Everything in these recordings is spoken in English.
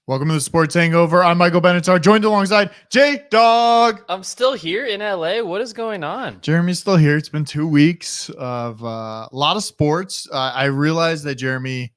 Welcome to the Sports Hangover. I'm Michael Benatar, joined alongside J Dawg. I'm still here in LA. What is going on? Jeremy's still here. It's been 2 weeks of a lot of sports. I realized that, Jeremy,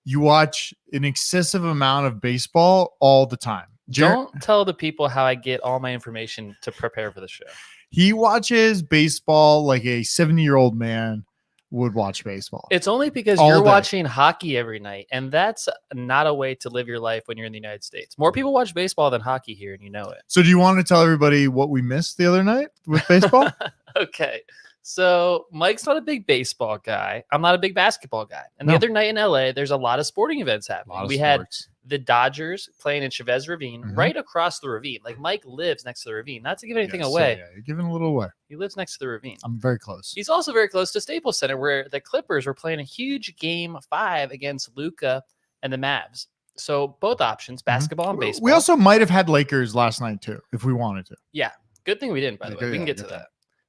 you watch an excessive amount of baseball all the time. Don't tell the people how I get all my information to prepare for the show. He watches baseball like a 70-year-old man would watch baseball. It's only because All you're day. watching hockey every night, and that's not a way to live your life when you're in the United States. More people watch baseball than hockey here, and you know it. So do you want to tell everybody what we missed the other night with baseball? Okay. So Mike's not a big baseball guy. I'm not a big basketball guy. And the other night in LA, there's a lot of sporting events happening. We had the Dodgers playing in Chavez Ravine, right across the ravine. Like, Mike lives next to the ravine. Not to give anything away. Yeah, you're giving a little away. He lives next to the ravine. I'm very close. He's also very close to Staples Center, where the Clippers were playing a huge Game 5 against Luka and the Mavs. So both options, basketball and baseball. We also might have had Lakers last night too, if we wanted to. Yeah. Good thing we didn't, by the way. We can get to that.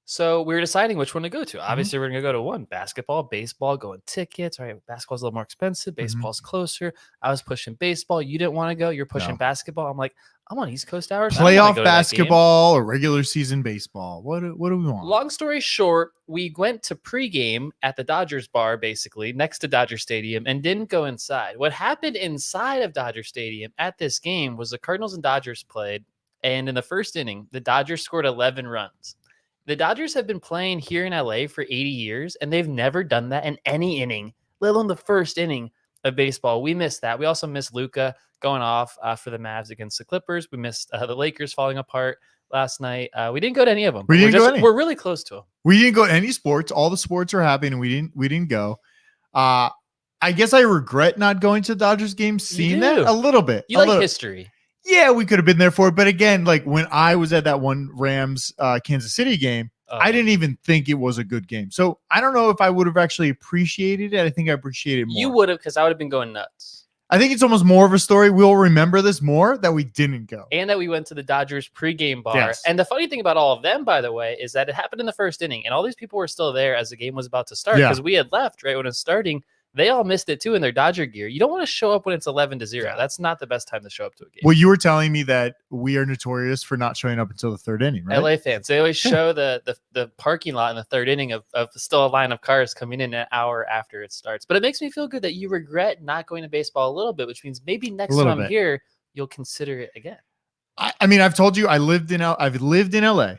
So we were deciding which one to go to. Obviously, we're going to go to one. Basketball, baseball, going tickets. All right, basketball's a little more expensive. Baseball's closer. I was pushing baseball. You didn't want to go. You're pushing basketball. I'm like, I'm on East Coast hours. Playoff basketball or regular season baseball. What do we want? Long story short, we went to pregame at the Dodgers bar, basically, next to Dodger Stadium, and didn't go inside. What happened inside of Dodger Stadium at this game was the Cardinals and Dodgers played, and in the first inning, the Dodgers scored 11 runs. The Dodgers have been playing here in LA for 80 years, and they've never done that in any inning, let alone the first inning of baseball. We missed that. We also missed Luka going off for the Mavs against the Clippers. We missed the Lakers falling apart last night. We didn't go to any of them. We're really close to them. We didn't go to any sports. All the sports are happening, and we didn't go. I guess I regret not going to the Dodgers game, seeing that a little bit. You like history. Yeah, we could have been there for it. But again, like when I was at that one Rams Kansas City game, I didn't even think it was a good game. So I don't know if I would have actually appreciated it. I think I appreciated it more. You would have, because I would have been going nuts. I think it's almost more of a story. We'll remember this more that we didn't go. And that we went to the Dodgers pregame bar. Yes. And the funny thing about all of them, by the way, is that it happened in the first inning. And all these people were still there as the game was about to start, because we had left right when it was starting. They all missed it too in their Dodger gear. You don't want to show up when it's 11-0. That's not the best time to show up to a game. Well, you were telling me that we are notorious for not showing up until the third inning, right? LA fans, they always show the parking lot in the third inning of still a line of cars coming in an hour after it starts. But it makes me feel good that you regret not going to baseball a little bit, which means maybe next time I'm here, you'll consider it again. I mean, I've told you I've lived in LA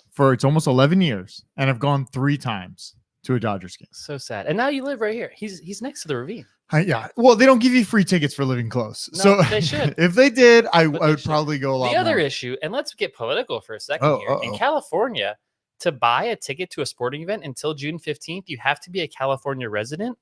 for it's almost 11 years, and I've gone 3 times to a Dodgers game. So sad. And now you live right here. He's next to the ravine. Yeah. Well, they don't give you free tickets for living close. No, so they should. If they did, I would probably go a lot more. The other more. issue, and let's get political for a second here. In California, to buy a ticket to a sporting event until June 15th, you have to be a California resident.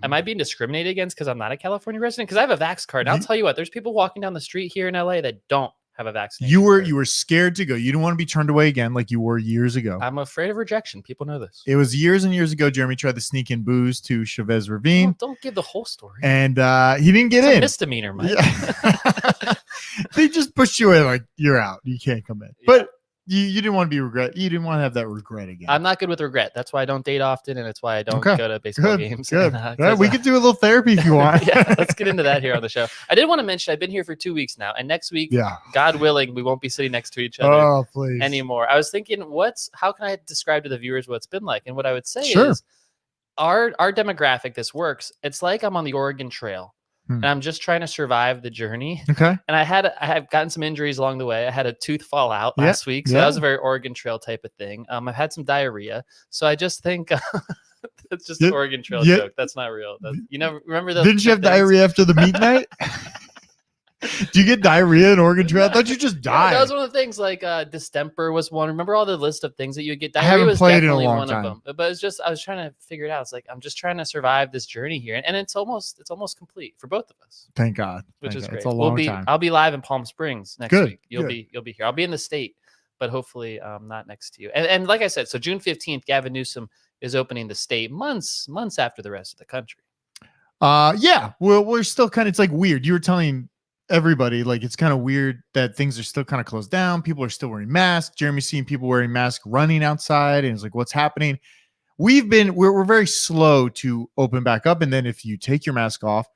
Am I being discriminated against because I'm not a California resident? Because I have a Vax card. And I'll tell you what, there's people walking down the street here in LA that don't have a vaccination. You were scared to go. You didn't want to be turned away again like you were years ago. I'm afraid of rejection. People know this. It was years and years ago. Jeremy tried to sneak in booze to Chavez Ravine. Oh, don't give the whole story. And he didn't get in. It's a misdemeanor, Mike. Yeah. They just pushed you in like, you're out. You can't come in. Yeah. But you didn't want to be regret. You didn't want to have that regret again. I'm not good with regret. That's why I don't date often, and it's why I don't go to baseball games. Good. We could do a little therapy if you want. Yeah, let's get into that here on the show. I did want to mention I've been here for 2 weeks now, and next week, God willing, we won't be sitting next to each other anymore. I was thinking, how can I describe to the viewers what it's been like? And what I would say is our demographic, this works. It's like I'm on the Oregon Trail. And I'm just trying to survive the journey. Okay. And I have gotten some injuries along the way. I had a tooth fall out last week. So that was a very Oregon Trail type of thing. I've had some diarrhea. So I just think it's just an Oregon Trail joke. That's not real. Remember those? Didn't you have diarrhea after the meat night? Do you get diarrhea in Oregon Trail? I thought you just died. Yeah, that was one of the things. Like distemper was one. Remember all the list of things that you would get? Diarrhea I haven't was played definitely in a long one time. of them. But it's just I was trying to figure it out. It's like I'm just trying to survive this journey here, and it's almost complete for both of us. Thank God. Which is great. It's a long time. I'll be live in Palm Springs next week. You'll be here. I'll be in the state, but hopefully not next to you. And like I said, so June 15th, Gavin Newsom is opening the state months after the rest of the country. Yeah. We're still kind of. It's like weird. You were telling everybody like it's kind of weird that things are still kind of closed down. People are still wearing masks. Jeremy's seeing people wearing masks running outside, and it's like, what's happening? We're very slow to open back up, and then if you take your mask off,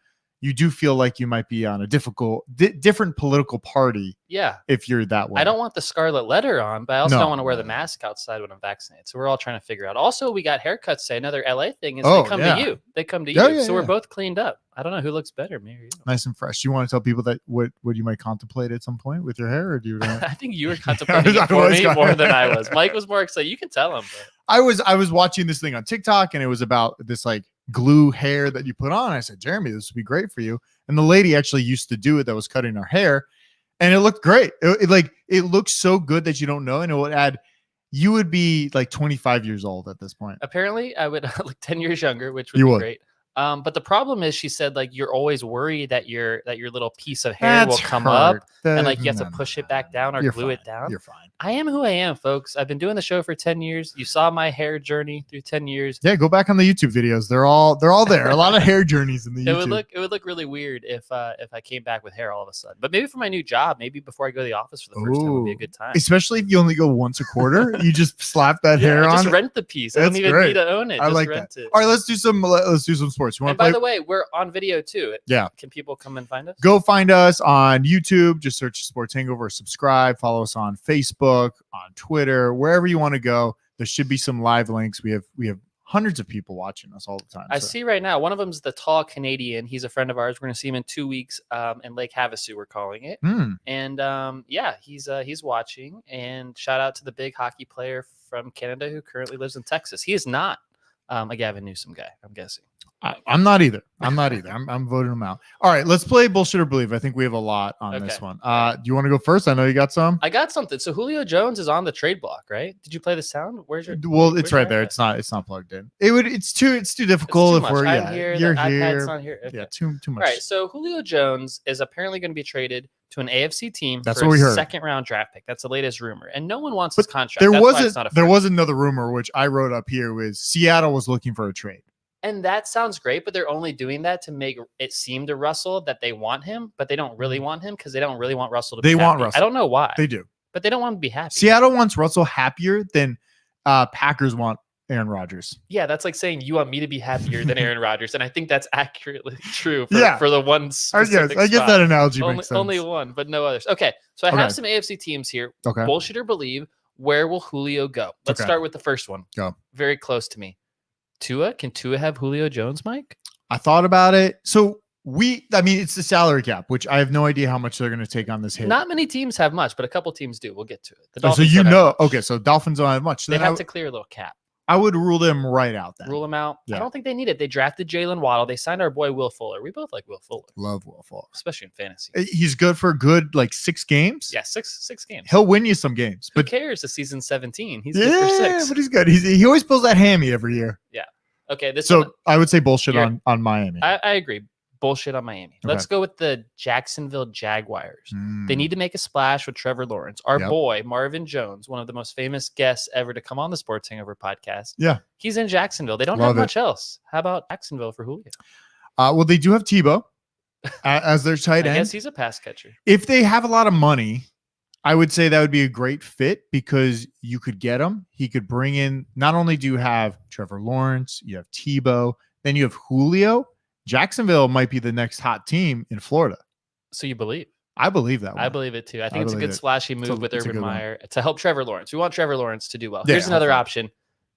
you do feel like you might be on a different political party Yeah. if you're that way. I don't want the scarlet letter on, but I also No, don't want to wear the no. mask outside when I'm vaccinated. So we're all trying to figure out. Also, we got haircuts today. Another LA thing is Oh, they come yeah. to you. They come to Yeah, you. yeah, So we're yeah. both cleaned up. I don't know who looks better, me or you. Nice and fresh. Do you want to tell people that what you might contemplate at some point with your hair, or do you? I think you were contemplating I it for was me more than I was. Mike was more excited. You can tell him. But I was watching this thing on TikTok, and it was about this like glue hair that you put on. I said, Jeremy, this would be great for you. And the lady actually used to do it that was cutting our hair, and it looked great. It looks so good that you don't know, and it would add. You would be like 25 years old at this point. apparently, I would look 10 years younger, which would You be would. great. But the problem is, she said, like, you're always worried that your little piece of hair will come up, and like you have to push it back down or You're glue fine. it down. You're fine. I am who I am, folks. I've been doing the show for 10 years. You saw my hair journey through 10 years. Yeah, go back on the YouTube videos. They're all there. A lot of hair journeys in the YouTube. It would look really weird if I came back with hair all of a sudden. But maybe for my new job, maybe before I go to the office for the first time would be a good time. Especially if you only go once a quarter, you just slap that hair on. Just rent the piece. I don't That's even great. need to own it. I Just like rent that. it. All right, let's do some sports. You want And to play? by the way, we're on video too. Yeah. Can people come and find us? Go find us on YouTube. Just search Sports Hangover. Subscribe. Follow us on Facebook, on Twitter, wherever you want to go. There should be some live links. We have hundreds of people watching us all the time. I see right now. One of them's the tall Canadian. He's a friend of ours. We're going to see him in 2 weeks in Lake Havasu, we're calling it. And yeah, he's watching. And shout out to the big hockey player from Canada who currently lives in Texas. He is not a Gavin Newsom guy, I'm guessing. I'm not either. I'm voting them out. All right, let's play bullshit or believe. I think we have a lot on this one. Do you want to go first? I know you got some. I got something. So Julio Jones is on the trade block, right? Did you play the sound? Where's your? Well, it's right there. It's not plugged in. It's too difficult if we're I'm here, you're the here. iPad's not here. Okay. Yeah, too much. All right. So Julio Jones is apparently going to be traded to an AFC team That's for what we a heard. second round draft pick. That's the latest rumor, and no one wants his contract. There That's why it's not a there first. was another rumor which I wrote up here was Seattle was looking for a trade. And that sounds great, but they're only doing that to make it seem to Russell that they want him, but they don't really want him because they don't really want Russell to be They want happy. Russell. I don't know why. They do. But they don't want him to be happy. Seattle wants Russell happier than Packers want Aaron Rodgers. Yeah, that's like saying you want me to be happier than Aaron Rodgers, and I think that's accurately true Yeah. for the one specific I guess spot. that analogy makes sense. Only one, but no others. Okay, so I have some AFC teams here. Okay. Bullshit or believe, where will Julio go? Let's start with the first one. Go. Very close to me. Can Tua have Julio Jones, Mike? I thought about it. So it's the salary cap, which I have no idea how much they're going to take on this hit. Not many teams have much, but a couple teams do. We'll get to it. The So Dolphins don't have much. okay, so Dolphins don't have much. So They then have to clear a little cap. I would rule them right out then. Rule them out. Yeah. I don't think they need it. They drafted Jalen Waddle. They signed our boy Will Fuller. We both like Will Fuller. Love Will Fuller. Especially in fantasy. He's good for like 6 games. Yeah, six games. He'll win you some games. Who But cares? The season 17. He's good for 6. but he's good. He always pulls that hammy every year. Yeah. Okay. So I would say bullshit on Miami. I agree. Bullshit on Miami. Okay. Let's go with the Jacksonville Jaguars. They need to make a splash with Trevor Lawrence. Our boy, Marvin Jones, one of the most famous guests ever to come on the Sports Hangover podcast. Yeah. He's in Jacksonville. They don't have much else. How about Jacksonville for Julio? Well, they do have Tebow as their tight end. I guess he's a pass catcher. If they have a lot of money, I would say that would be a great fit because you could get him. He could bring in, not only do you have Trevor Lawrence, you have Tebow, then you have Julio. Jacksonville might be the next hot team in Florida. So you believe? I believe that one. I believe it too. I think it's a good splashy move with it's a Urban good one. Meyer to help Trevor Lawrence. We want Trevor Lawrence to do well. Yeah, Here's another hopefully. option.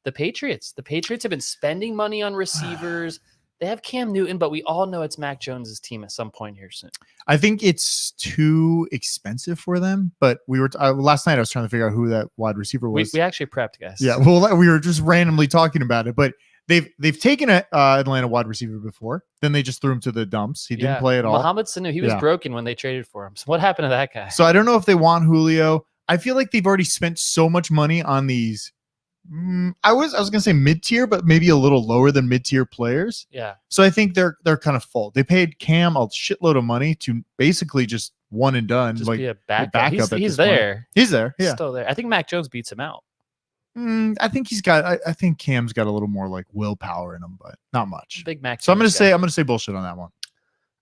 The Patriots. The Patriots have been spending money on receivers. They have Cam Newton, but we all know it's Mac Jones's team at some point here soon. I think it's too expensive for them, but we were last night I was trying to figure out who that wide receiver was. We actually prepped, guys. Yeah, well, we were just randomly talking about it, but they've taken a Atlanta wide receiver before. Then they just threw him to the dumps. He didn't play at all. Mohamed Sanu, he was broken when they traded for him. So what happened to that guy? So I don't know if they want Julio. I feel like they've already spent so much money on these. I was gonna say mid-tier, but maybe a little lower than mid-tier players. Yeah. So I think they're kind of full. They paid Cam a shitload of money to basically just one and done. Just like be a backup. backup at He's this point. there. He's there. Yeah. Still there. I think Mac Jones beats him out. I think he's got. I think Cam's got a little more like willpower in him, but not much. Big Mac. So I'm Jones gonna guy. say bullshit on that one.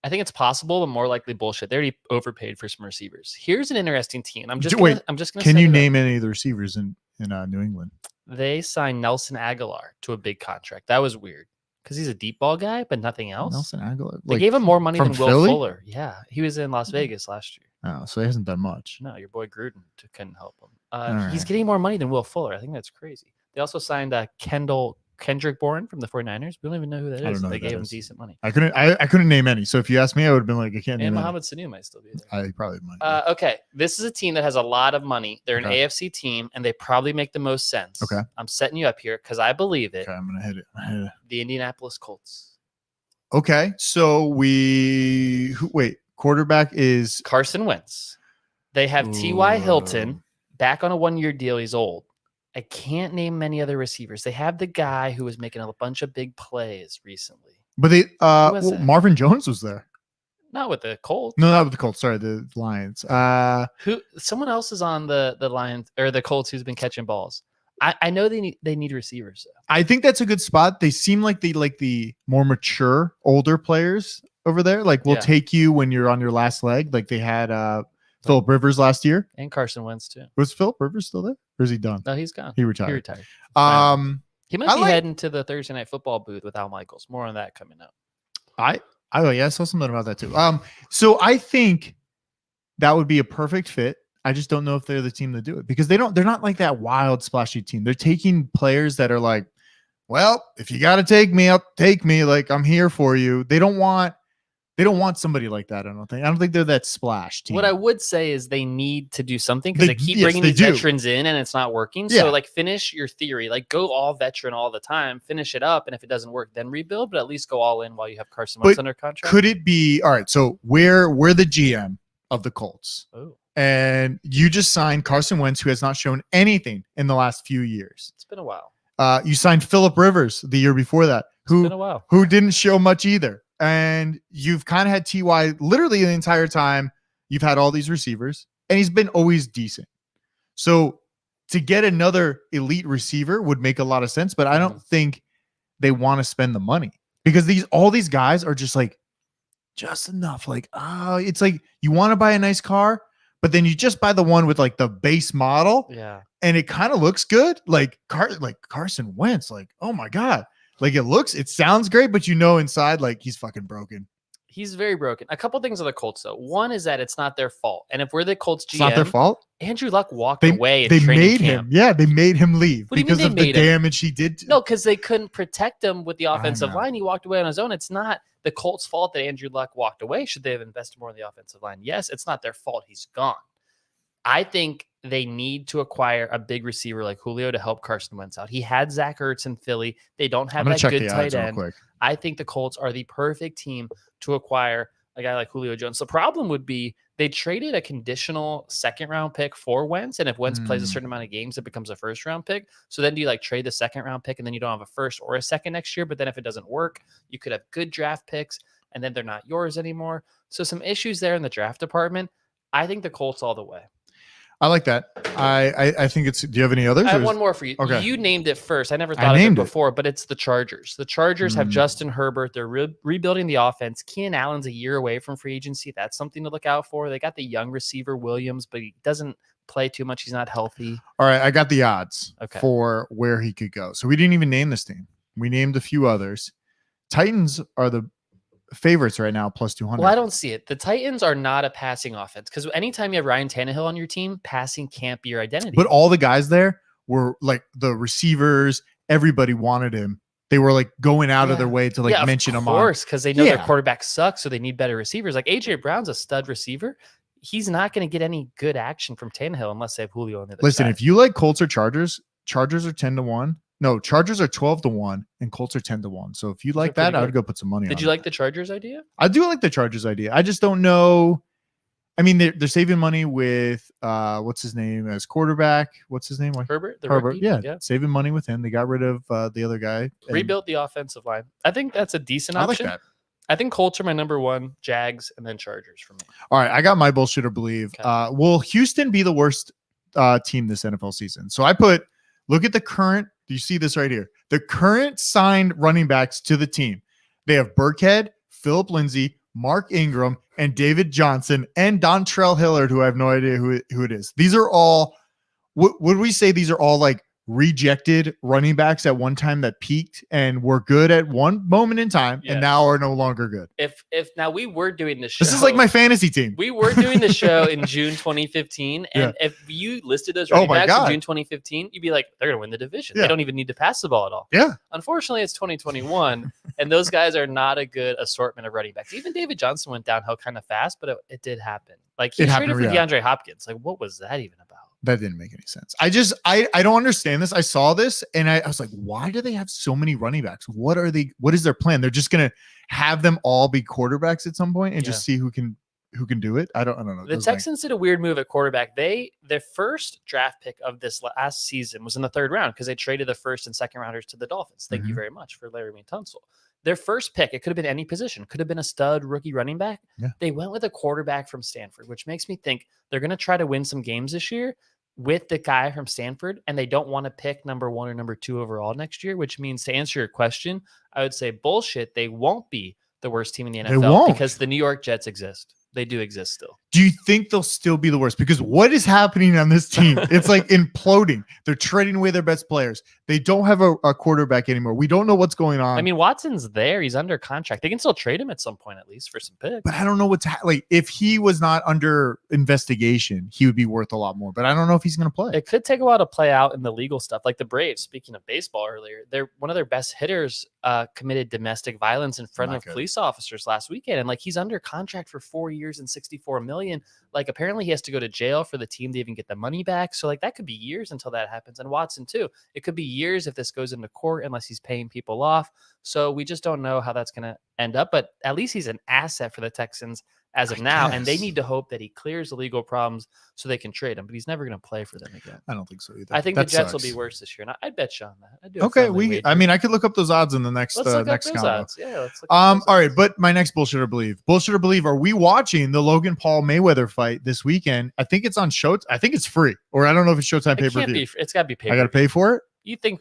I think it's possible, but more likely bullshit. They already overpaid for some receivers. Here's an interesting team. I'm just gonna Can you name any of the receivers in New England? They signed Nelson Aguilar to a big contract. That was weird. Because he's a deep ball guy, but nothing else. Nelson Aguilar. They gave him more money from than Will Philly? Fuller. Yeah, he was in Las Vegas last year. Oh, so he hasn't done much. No, your boy Gruden couldn't help him. He's right. getting more money than Will Fuller. I think that's crazy. They also signed Kendrick Bourne from the 49ers. We don't even know who that I is. don't know They who that gave him is. decent money. I couldn't name any. So if you asked me, I would have been like, I can't name And any. Mohamed Sanu might still be there. I probably might. Okay, this is a team that has a lot of money. They're an Okay. AFC team, and they probably make the most sense. Okay. I'm setting you up here because I believe it. Okay, I'm gonna hit it. The Indianapolis Colts. Okay, so quarterback is Carson Wentz. They have T.Y. Hilton back on a 1-year deal. He's old. I can't name many other receivers. They have the guy who was making a bunch of big plays recently. But they was that? Marvin Jones was there. Not with the Colts. No, not with the Colts. Sorry, the Lions. Someone else is on the Lions or the Colts who's been catching balls. I know they need receivers. Though. I think that's a good spot. They seem like they like the more mature, older players over there. Like will take you when you're on your last leg. Like they had Philip Rivers last year. And Carson Wentz too. Was Philip Rivers still there? Or is he done? No, he's gone. He retired. He retired. He might be heading to the Thursday Night Football booth with Al Michaels. More on that coming up. I saw something about that too. So I think that would be a perfect fit. I just don't know if they're the team to do it because they're not like that wild splashy team. They're taking players that are like, well, if you got to take me, I'll take me. Like I'm here for you. They don't want somebody like that. I don't think they're that splash team. What I would say is they need to do something because they keep bringing these veterans in and it's not working. Yeah. So like finish your theory, like go all veteran all the time, finish it up. And if it doesn't work, then rebuild, but at least go all in while you have Carson Wentz under contract. Could it be, all right, so we're the GM of the Colts. Oh. And you just signed Carson Wentz, who has not shown anything in the last few years. It's been a while. You signed Philip Rivers the year before that, who didn't show much either. And you've kind of had T.Y. literally the entire time. You've had all these receivers, and he's been always decent. So to get another elite receiver would make a lot of sense, but I don't think they want to spend the money because all these guys are just like just enough. Like, it's like you want to buy a nice car, but then you just buy the one with like the base model. Yeah. And it kind of looks good. Like Carson Wentz, like, oh my God. Like it sounds great, but inside, like he's fucking broken. He's very broken. A couple things on the Colts, though. One is that it's not their fault. And if we're the Colts GM, it's not their fault. Andrew Luck walked away. They made him. Yeah, they made him leave because of the damage he did. No, because they couldn't protect him with the offensive line. He walked away on his own. It's not the Colts' fault that Andrew Luck walked away. Should they have invested more in the offensive line? Yes, it's not their fault. He's gone. I think they need to acquire a big receiver like Julio to help Carson Wentz out. He had Zach Ertz in Philly. They don't have that good tight end. I think the Colts are the perfect team to acquire a guy like Julio Jones. The problem would be they traded a conditional second-round pick for Wentz, and if Wentz plays a certain amount of games, it becomes a first-round pick. So then do you trade the second-round pick, and then you don't have a first or a second next year? But then if it doesn't work, you could have good draft picks, and then they're not yours anymore. So some issues there in the draft department. I think the Colts all the way. I like that. I think it's. Do you have any others? I have one more for you. Okay. You named it first. I never thought of it before, but it's the Chargers. The Chargers have Justin Herbert. They're rebuilding the offense. Keenan Allen's a year away from free agency. That's something to look out for. They got the young receiver Williams, but he doesn't play too much. He's not healthy. All right, I got the odds for where he could go. So we didn't even name this team. We named a few others. Titans are the favorites right now, plus 200. Well, I don't see it. The Titans are not a passing offense because anytime you have Ryan Tannehill on your team, passing can't be your identity. But all the guys there were like the receivers. Everybody wanted him. They were like going out of their way to mention him. Of course, because they know their quarterback sucks, so they need better receivers. Like AJ Brown's a stud receiver. He's not going to get any good action from Tannehill unless they have Julio on the other side. If you like Colts or Chargers are 10-1. No, Chargers are 12-1 and Colts are 10-1. So if you like that, I would go put some money on it. Did you like the Chargers idea? I do like the Chargers idea. I just don't know. I mean, they're saving money with what's his name as quarterback. What's his name? Herbert. Herbert. Yeah, saving money with him. They got rid of the other guy. Rebuilt the offensive line. I think that's a decent option. I like that. I think Colts are my number one, Jags, and then Chargers for me. All right, I got my bullshit or believe. Okay. Will Houston be the worst team this NFL season? So I look at the current. Do you see this right here? The current signed running backs to the team. They have Burkhead, Phillip Lindsay, Mark Ingram, and David Johnson, and Dontrell Hillard, who I have no idea who it is. These are all, would we say these are all like rejected running backs at one time that peaked and were good at one moment in time and now are no longer good. If now we were doing the show. This is like my fantasy team. We were doing the show in June 2015. And if you listed those running backs in June 2015, you'd be like, they're going to win the division. They don't even need to pass the ball at all. Yeah. Unfortunately, it's 2021. And those guys are not a good assortment of running backs. Even David Johnson went downhill kind of fast, but it did happen. Like he traded for DeAndre Hopkins. Like, what was that even about? That didn't make any sense. I don't understand this. I saw this and I was like, why do they have so many running backs? What is their plan? They're just going to have them all be quarterbacks at some point and just see who can do it. I don't know. The Texans did a weird move at quarterback. Their first draft pick of this last season was in the 3rd round because they traded the 1st and 2nd rounders to the Dolphins. Thank you very much for Laramie Tunsil. Their first pick, it could have been any position. Could have been a stud rookie running back. Yeah. They went with a quarterback from Stanford, which makes me think they're going to try to win some games this year with the guy from Stanford, and they don't want to pick number 1 or number 2 overall next year, which means, to answer your question, I would say bullshit. They won't be the worst team in the NFL because the New York Jets exist. They do exist still. Do you think they'll still be the worst? Because what is happening on this team? It's like imploding. They're trading away their best players. They don't have a quarterback anymore. We don't know what's going on. I mean, Watson's there. He's under contract. They can still trade him at some point, at least for some picks. But I don't know what's like. If he was not under investigation, he would be worth a lot more. But I don't know if he's going to play. It could take a while to play out in the legal stuff. Like the Braves, speaking of baseball earlier, one of their best hitters committed domestic violence in front of police officers last weekend. And like he's under contract for 4 years and $64 million. Like apparently he has to go to jail for the team to even get the money back. So like that could be years until that happens. And Watson too. It could be years if this goes into court unless he's paying people off. So we just don't know how that's going to end up. But at least he's an asset for the Texans as of now. And they need to hope that he clears the legal problems so they can trade him. But he's never going to play for them again. I don't think so either. I think the Jets will be worse this year. And I'd bet you on that. I do. Okay, I mean, I could look up those odds in the next let's look up those combo. Odds. Yeah, let's look all right, but my next bullshit or believe. Bullshit or believe, are we watching the Logan Paul Mayweather fight this weekend? I think it's on Showtime. I think it's free. Or I don't know if it's Showtime pay-per-view. It's got to be pay-per-view. I got to pay for it?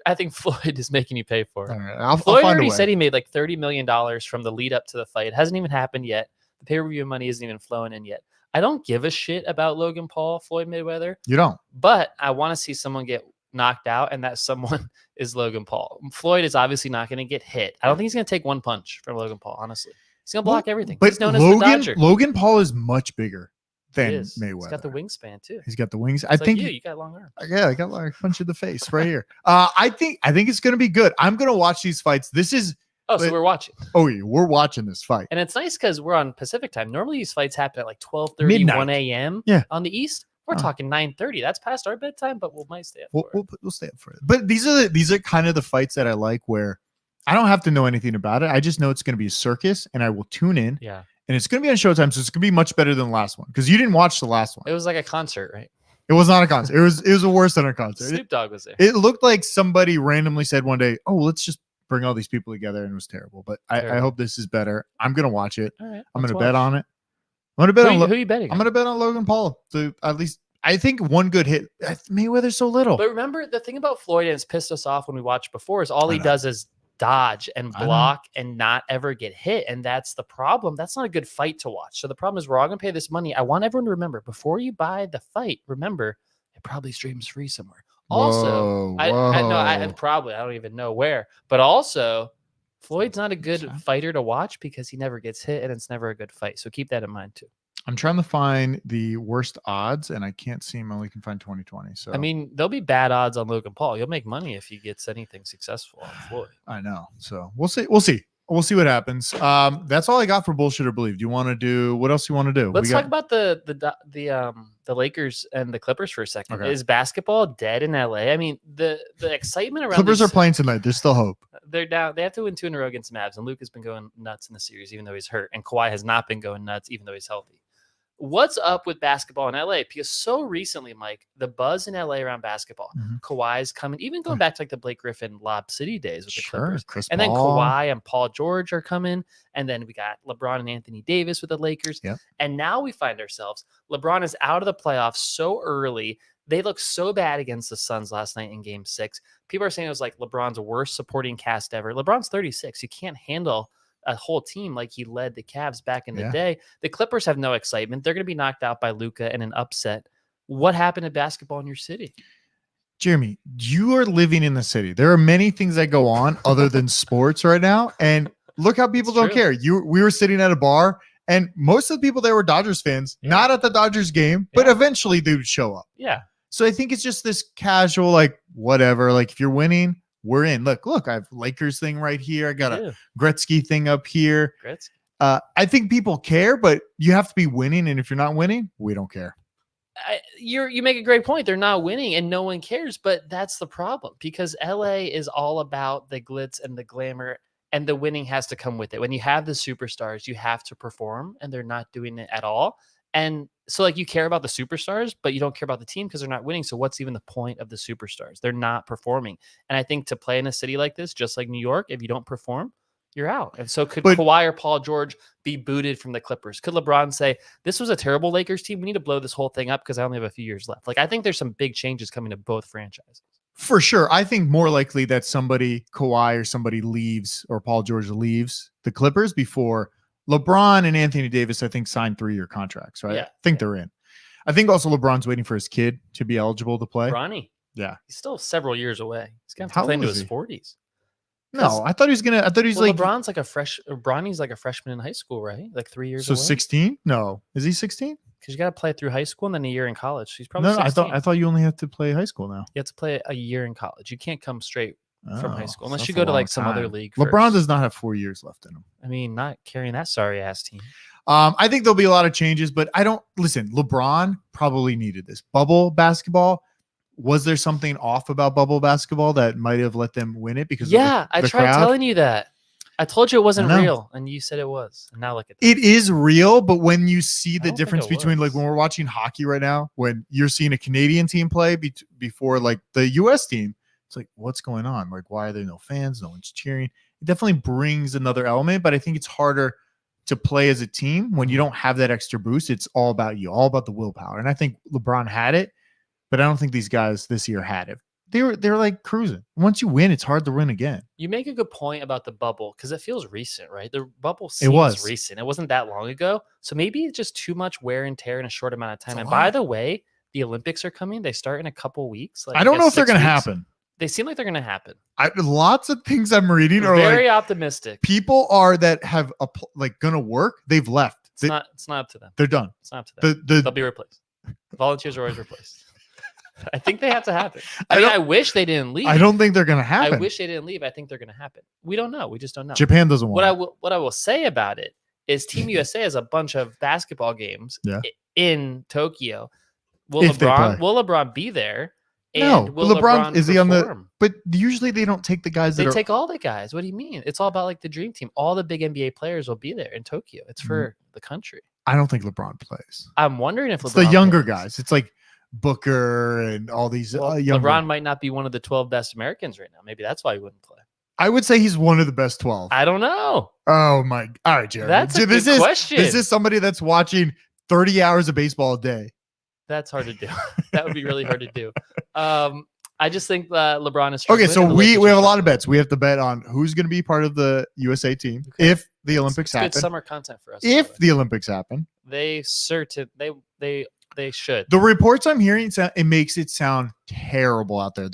I think Floyd is making you pay for it. All right, Floyd already said he made like $30 million from the lead up to the fight. It hasn't even happened yet. The pay-per-view money isn't even flowing in yet. I don't give a shit about Logan Paul, Floyd Mayweather. You don't. But I want to see someone get knocked out, and that someone is Logan Paul. Floyd is obviously not going to get hit. I don't think he's going to take one punch from Logan Paul, honestly. He's going to block everything. But he's known as the Dodger. Logan Paul is much bigger than Mayweather. He's got the wingspan, too. He's got the wings. I think you got long arms. Yeah, I got like a punch in the face right here. I think it's going to be good. I'm going to watch these fights. This is... Oh, so we're watching. Oh, yeah, we're watching this fight. And it's nice because we're on Pacific time. Normally these fights happen at like 12:30, 1 a.m. on the East. We're talking 9:30. That's past our bedtime, but we might stay up for it. We'll stay up for it. But these are kind of the fights that I like where I don't have to know anything about it. I just know it's going to be a circus and I will tune in. Yeah. And it's going to be on Showtime, so it's going to be much better than the last one because you didn't watch the last one. It was like a concert, right? It was not a concert. It was worse than a concert. Snoop Dogg was there. It looked like somebody randomly said one day, "Oh, let's just bring all these people together," and it was terrible. But I hope this is better. I'm gonna watch it. All right, I'm gonna bet on it. I'm gonna bet on who are you betting? I'm gonna bet on Logan Paul. So at least I think one good hit. Mayweather's so little. But remember the thing about Floyd, and it's pissed us off when we watched before, is all he does is dodge and block and not ever get hit. And that's the problem. That's not a good fight to watch. So the problem is we're all gonna pay this money. I want everyone to remember before you buy the fight, remember it probably streams free somewhere. Also, I don't even know where, but also Floyd's not a good fighter to watch because he never gets hit and it's never a good fight. So keep that in mind too. I'm trying to find the worst odds and I can't see them. I only can find 2020. So I mean, there'll be bad odds on Logan Paul. You'll make money if he gets anything successful on Floyd. I know. So we'll see. We'll see what happens. That's all I got for bullshit or believe. Do you want to do what else you want to do? Let's talk about the Lakers and the Clippers for a second. Okay. Is basketball dead in LA? I mean, the excitement around Clippers are playing tonight. There's still hope. They're down. They have to win 2 in a row against Mavs, and Luke has been going nuts in the series, even though he's hurt, and Kawhi has not been going nuts, even though he's healthy. What's up with basketball in LA? Because so recently, Mike, the buzz in LA around basketball, Kawhi's coming, even going back to like the Blake Griffin Lob City days with the Clippers. Chris and Paul. Then Kawhi and Paul George are coming. And then we got LeBron and Anthony Davis with the Lakers. Yep. And now we find ourselves, LeBron is out of the playoffs so early. They look so bad against the Suns last night in game 6. People are saying it was like LeBron's worst supporting cast ever. LeBron's 36. You can't handle a whole team like he led the Cavs back in the day. The Clippers have no excitement. They're going to be knocked out by Luka in an upset. What happened to basketball in your city? Jeremy, you are living in the city. There are many things that go on other than sports right now. And look how people don't care. We were sitting at a bar, and most of the people there were Dodgers fans, not at the Dodgers game, but eventually they would show up. Yeah. So I think it's just this casual, like, whatever. Like, if you're winning, we're in. Look, I have Lakers thing right here. I got a Gretzky thing up here. I think people care, but you have to be winning. And if you're not winning, we don't care. You make a great point. They're not winning and no one cares, but that's the problem because LA is all about the glitz and the glamour, and the winning has to come with it. When you have the superstars, you have to perform, and they're not doing it at all. And so like you care about the superstars, but you don't care about the team because they're not winning. So what's even the point of the superstars? They're not performing. And I think to play in a city like this, just like New York, if you don't perform, you're out. And so could Kawhi or Paul George be booted from the Clippers? Could LeBron say, this was a terrible Lakers team, we need to blow this whole thing up because I only have a few years left? Like, I think there's some big changes coming to both franchises. For sure. I think more likely that somebody, Kawhi or somebody leaves, or Paul George leaves the Clippers before LeBron and Anthony Davis, I think, signed 3-year contracts, right? Yeah. I think they're in. I think also LeBron's waiting for his kid to be eligible to play. Bronny. Yeah. He's still several years away. He's going to have to play into his 40s. No, I thought he was gonna. I thought he's like LeBron's like Bronny's like a freshman in high school, right? Like 3 years. So 16? No, is he 16? Because you got to play through high school and then a year in college. He's probably no. 16. I thought you only have to play high school now. You have to play a year in college. You can't come straight from high school unless you go to like some other league. LeBron does not have 4 years left in him. I mean, not carrying that sorry ass team. I think there'll be a lot of changes, but I don't listen. LeBron probably needed this bubble basketball. Was there something off about bubble basketball that might have let them win it? Because I tried telling you that. I told you it wasn't real, and you said it was. And now look at that. It is real, but when you see the difference between like when we're watching hockey right now, when you're seeing a Canadian team play before like the U.S. team, it's like, what's going on? Like, why are there no fans? No one's cheering. It definitely brings another element, but I think it's harder to play as a team when you don't have that extra boost. It's all about you, all about the willpower. And I think LeBron had it. But I don't think these guys this year had it. They're like cruising. Once you win, it's hard to win again. You make a good point about the bubble because it feels recent, right? The bubble seems recent. It wasn't that long ago. So maybe it's just too much wear and tear in a short amount of time. And by the way, the Olympics are coming. They start in a couple weeks. Like, I don't know if they're going to happen. They seem like they're going to happen. Lots of things I'm reading are very like, optimistic. People are that have like going to work. They've left. It's not up to them. They're done. It's not up to them. They'll be replaced. Volunteers are always replaced. I think they have to happen. I wish they didn't leave. I don't think they're going to happen. I wish they didn't leave. I think they're going to happen. We don't know. We just don't know. Japan doesn't want What I will say about it is Team USA has a bunch of basketball games in Tokyo. Will LeBron be there? And will LeBron is he on the? But usually they don't take the guys. They take all the guys. What do you mean? It's all about like the dream team. All the big NBA players will be there in Tokyo. It's for the country. I don't think LeBron plays. I'm wondering if it's the younger guys. It's like Booker and all these LeBron might not be one of the 12 best Americans right now. Maybe that's why he wouldn't play. I would say he's one of the best 12. I don't know. Oh my! All right, Jared. That's a good question. This is somebody that's watching 30 hours of baseball a day. That's hard to do. That would be really hard to do. I just think LeBron is okay. So we have a lot of bets. We have to bet on who's going to be part of the USA team if the Olympics happen. Good summer content for us. If the Olympics happen, they should. The reports I'm hearing, it makes it sound terrible out there.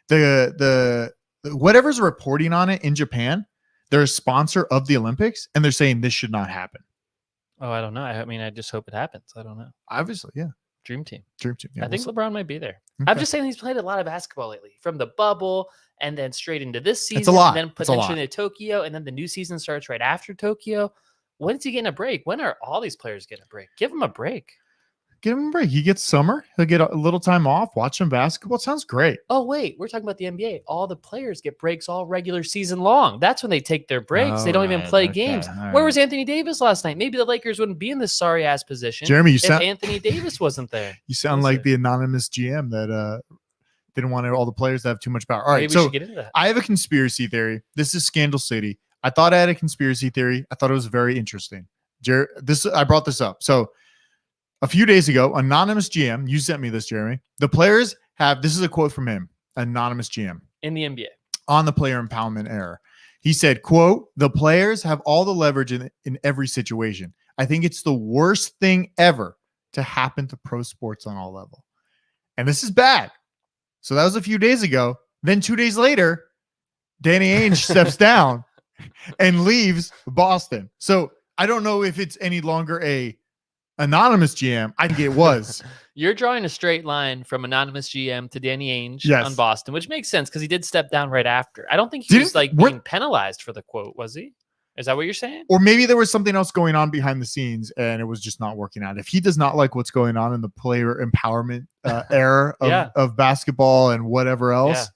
The whatever's reporting on it in Japan, they're a sponsor of the Olympics, and they're saying this should not happen. Oh, I don't know. I mean, I just hope it happens. I don't know. Obviously, yeah. Dream team. Yeah, I think LeBron might be there. Okay. I'm just saying he's played a lot of basketball lately, from the bubble and then straight into this season. It's a lot. And then potentially into Tokyo, and then the new season starts right after Tokyo. When's he getting a break? When are all these players getting a break? Give him a break. Give him a break. He gets summer. He'll get a little time off. Watch some basketball. It sounds great. Oh, wait. We're talking about the NBA. All the players get breaks all regular season long. That's when they take their breaks. They don't even play games. Where was Anthony Davis last night? Maybe the Lakers wouldn't be in this sorry-ass position Jeremy, if Anthony Davis wasn't there. You sound like the anonymous GM that didn't want all the players to have too much power. All right, maybe we should get into that. I have a conspiracy theory. This is Scandal City. I thought I had a conspiracy theory. I thought it was very interesting. I brought this up. So a few days ago, anonymous GM, you sent me this, Jeremy. The players have, this is a quote from him, anonymous GM. In the NBA. On the player empowerment era. He said, quote, the players have all the leverage in every situation. I think it's the worst thing ever to happen to pro sports on all level. And this is bad. So that was a few days ago. Then 2 days later, Danny Ainge steps down and leaves Boston. So I don't know if it's any longer a anonymous GM. I think it was. You're drawing a straight line from anonymous GM to Danny Ainge Yes. on Boston, which makes sense because he did step down right after. I don't think he was being penalized for the quote, was he? Is that what you're saying? Or maybe there was something else going on behind the scenes and it was just not working out. If he does not like what's going on in the player empowerment era of basketball and whatever else,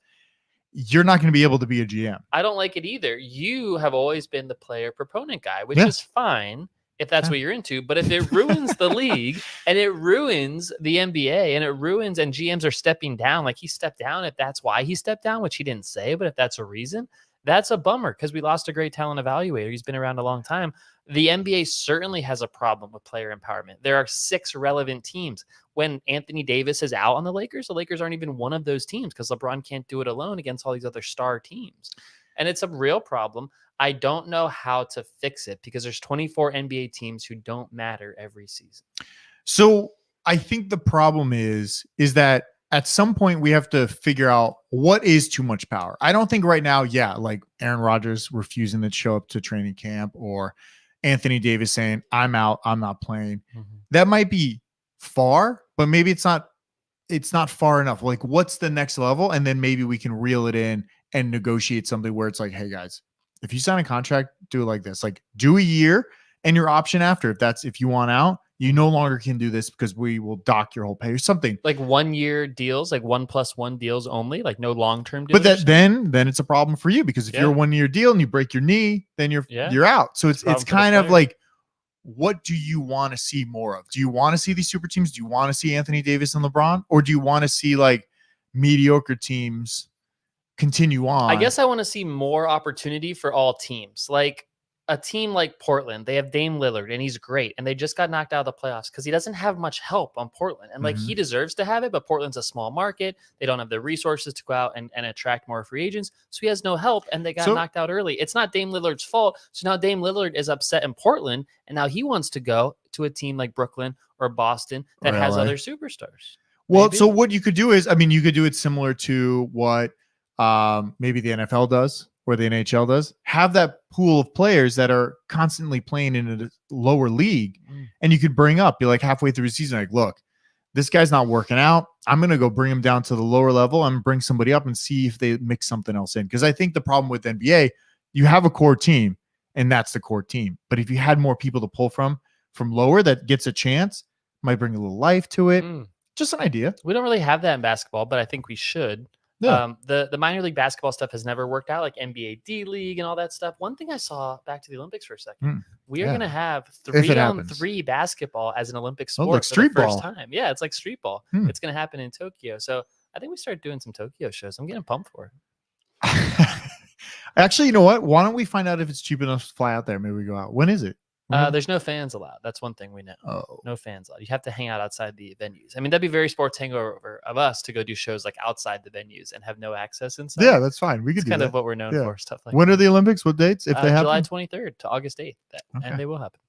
you're not going to be able to be a GM. I don't like it either. You have always been the player proponent guy, which is fine if that's what you're into. But if it ruins the league and it ruins the NBA and it ruins and GMs are stepping down, like he stepped down, if that's why he stepped down, which he didn't say, but if that's a reason, that's a bummer because we lost a great talent evaluator. He's been around a long time. The NBA certainly has a problem with player empowerment. There are 6 relevant teams. When Anthony Davis is out on the Lakers aren't even one of those teams because LeBron can't do it alone against all these other star teams. And it's a real problem. I don't know how to fix it because there's 24 NBA teams who don't matter every season. So I think the problem is that at some point we have to figure out what is too much power. I don't think right now, like Aaron Rodgers refusing to show up to training camp or Anthony Davis saying, I'm out, I'm not playing. That might be far, but maybe it's not far enough. Like, what's the next level? And then maybe we can reel it in and negotiate something where it's like, hey guys, if you sign a contract, do it like this. Like, do a year and your option after. If you want out, you no longer can do this because we will dock your whole pay or something. Like 1 year deals, like 1+1 deals only, like no long-term deals. But then it's a problem for you because if you're a 1 year deal and you break your knee, then you're out. So it's kind of like, what do you want to see more of? Do you want to see these super teams? Do you want to see Anthony Davis and LeBron? Or do you want to see like mediocre teams continue on? I guess I want to see more opportunity for all teams. Like a team like Portland, they have Dame Lillard and he's great. And they just got knocked out of the playoffs because he doesn't have much help on Portland. And like he deserves to have it, but Portland's a small market. They don't have the resources to go out and attract more free agents. So he has no help and they got knocked out early. It's not Dame Lillard's fault. So now Dame Lillard is upset in Portland and now he wants to go to a team like Brooklyn or Boston that has other superstars. Well, so what you could do is, you could do it similar to what maybe the NFL does or the NHL does. Have that pool of players that are constantly playing in a lower league, and you could be like halfway through the season, like, look, this guy's not working out. I'm going to go bring him down to the lower level and bring somebody up and see if they mix something else in. Because I think the problem with NBA, you have a core team, and that's the core team. But if you had more people to pull from lower that gets a chance, might bring a little life to it. Just an idea. We don't really have that in basketball, but I think we should. Yeah. The minor league basketball stuff has never worked out, like NBA D League and all that stuff. One thing I saw, back to the Olympics for a second, we are going to have 3-on-3 basketball as an Olympic sport like for the first time. Yeah, it's like street ball. It's going to happen in Tokyo. So I think we started doing some Tokyo shows. I'm getting pumped for it. Actually, you know what? Why don't we find out if it's cheap enough to fly out there? Maybe we go out. When is it? There's no fans allowed. That's one thing we know. No fans allowed. You have to hang out outside the venues. I mean, that'd be very sports hangover of us to go do shows like outside the venues and have no access inside. Yeah, that's fine. We could do kind that. of what we're known for. Stuff like when that. Are the Olympics? What dates? If they happen? July 23rd to August 8th, and they will happen.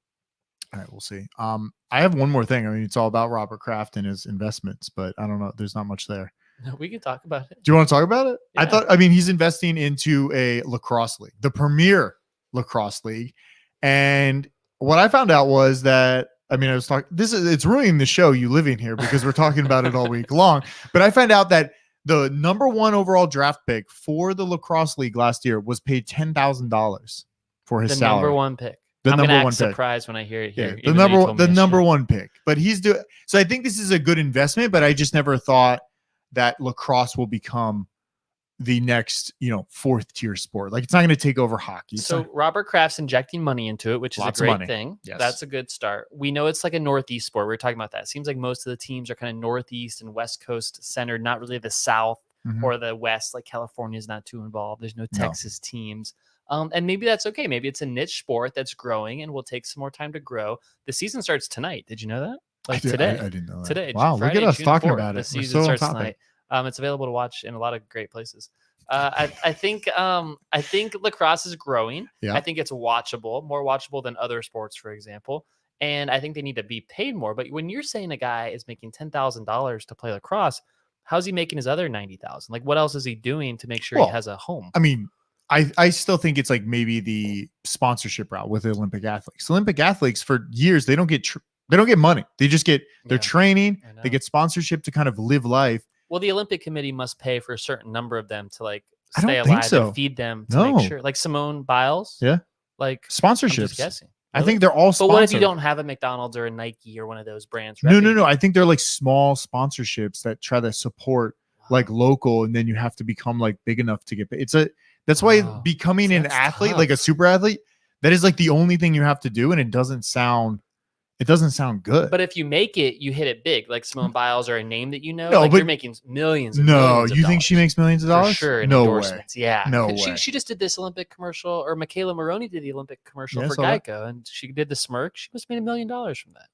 All right, we'll see. I have one more thing. I mean, it's all about Robert Kraft and his investments, but I don't know. There's not much there. We can talk about it. Do you want to talk about it? Yeah. He's investing into a lacrosse league, the premier lacrosse league, and what I found out was that, it's ruining the show, you living here, because we're talking about it all week long. But I found out that the number 1 overall draft pick for the lacrosse league last year was paid $10,000 for his salary. The number 1 pick. I'm number 1 pick. Surprised when I hear it here. Yeah, the number 1 pick. But he's doing. So I think this is a good investment, but I just never thought that lacrosse will become the next, 4th tier sport. Like, it's not going to take over hockey. So Robert Kraft's injecting money into it, which is a great thing. Yes. That's a good start. We know it's like a Northeast sport. We were talking about that. It seems like most of the teams are kind of Northeast and West Coast centered, not really the South or the West. Like California is not too involved. There's no Texas teams. And maybe that's okay. Maybe it's a niche sport that's growing and will take some more time to grow. The season starts tonight. Did you know that? Like today. I didn't know that. Today. Wow, Friday, look at us June talking 4th, about it. The season starts tonight. It's available to watch in a lot of great places. I think lacrosse is growing. Yeah. I think it's more watchable than other sports, for example. And I think they need to be paid more. But when you're saying a guy is making $10,000 to play lacrosse, how's he making his other 90,000? Like, what else is he doing to make sure Well, he has a home? I mean, I still think it's like maybe the sponsorship route with the Olympic athletes. Olympic athletes for years, they don't get money. They just get their Yeah, training. I know. They get sponsorship to kind of live life. Well, the Olympic Committee must pay for a certain number of them to like I don't stay think alive so. and feed them to No. make sure. Like Simone Biles. Yeah. Like I'm Sponsorships. just guessing. I Really? think they're all But sponsored. what if you don't have a McDonald's or a Nike or one of those brands? No. I think they're like small sponsorships that try to support like local, and then you have to become like big enough to get paid. That's why Wow. becoming an That's athlete, like a tough. super athlete, that is like the only thing you have to do, and it doesn't sound good. But if you make it, you hit it big, like Simone Biles or a name that you know. No, like but- you're making millions. And no, millions of you think she dollars. makes millions of For dollars? sure in No way. endorsements. Yeah. No She way. she just did this Olympic commercial, or Michaela Maroney did the Olympic commercial Yeah, for saw that. Geico, and she did the smirk. She must have made $1 million from that.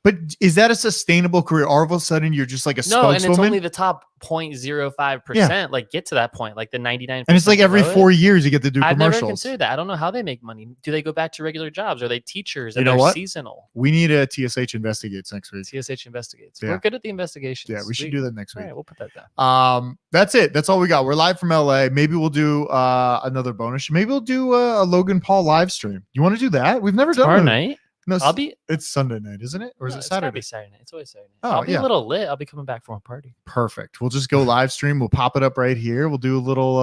But is that a sustainable career? All of a sudden, you're just like a No, and it's spokeswoman, only the top 0.05%. Like get to that point, like the 99%. and it's like every below it. 4 years you get to do I've never commercials. considered that. I don't know how they make money. Do they go back to regular jobs? Are they teachers? You And know they're what? seasonal. We need a TSH investigates next week. TSH investigates. Yeah. We're good at the investigations. Yeah, we should do that next All week. right, we'll put that down. That's it. That's all we got. We're live from LA. Maybe we'll do another bonus. Maybe we'll do a Logan Paul live stream. You want to do that? We've never Tomorrow done it. night. No, I'll be. it's Sunday night, isn't it? Or is No, it it's gotta Saturday? be Saturday night. It's always Saturday night. Oh, I'll be yeah. a little lit. I'll be coming back from a party. Perfect. We'll just go live stream. We'll pop it up right here. We'll do a little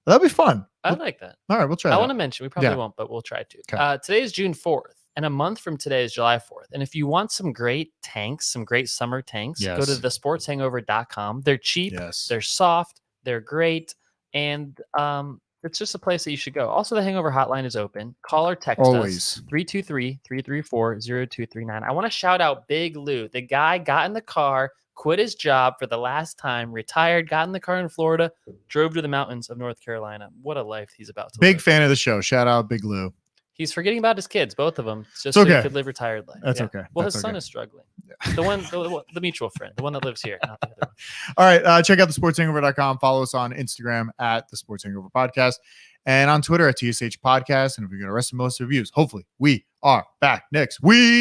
that'll be fun. I like that. All right, we'll try I that. want to mention, we probably Yeah. won't, but we'll try to. Okay. Today is June 4th, and a month from today is July 4th. And if you want some great tanks, some great summer tanks, go to Yes. thesportshangover.com. They're cheap, Yes. they're soft, they're great, and it's just a place that you should go. Also, the Hangover Hotline is open. Call or text us. Always. 323-334-0239. I want to shout out Big Lou. The guy got in the car, quit his job for the last time, retired, got in the car in Florida, drove to the mountains of North Carolina. What a life he's about to Big live. fan of the show. Shout out Big Lou. He's forgetting about his kids, both of them, just It's so okay. he could live retired life. That's Yeah. okay. Well, That's his son okay. is struggling. The mutual friend, the one that lives here, not the other one. All right. Check out thesportshangover.com. Follow us on Instagram at the Sports Hangover Podcast and on Twitter at TSH Podcast. And if we get arrested most reviews, hopefully we are back next week.